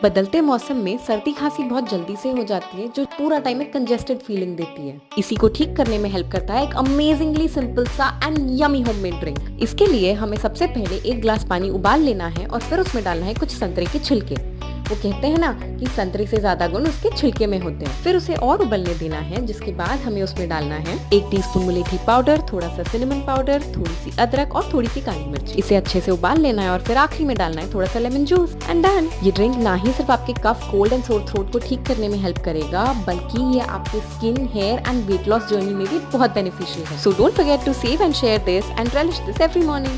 बदलते मौसम में सर्दी खांसी बहुत जल्दी से हो जाती है, जो पूरा टाइम एक कंजेस्टेड फीलिंग देती है। इसी को ठीक करने में हेल्प करता है एक अमेजिंगली सिंपल सा एंड यमी होममेड ड्रिंक। इसके लिए हमें सबसे पहले 1 ग्लास पानी उबाल लेना है और फिर उसमें डालना है कुछ संतरे के छिलके। वो कहते हैं ना कि संतरे से ज्यादा गुण उसके छिलके में होते हैं। फिर उसे और उबलने देना है, जिसके बाद हमें उसमें डालना है 1 टीस्पून मुलेठी पाउडर, थोड़ा सा सिनेमन पाउडर, थोड़ी सी अदरक और थोड़ी सी काली मिर्च। इसे अच्छे से उबाल लेना है और फिर आखिरी में डालना है थोड़ा सा लेमन जूस एंड डन। ये ड्रिंक ना ही सिर्फ आपके cough, cold and sore throat को ठीक करने में हेल्प करेगा, बल्कि ये आपके skin, hair and weight loss journey में भी बहुत बेनिफिशियल है। So don't forget to save and share this and relish this every morning.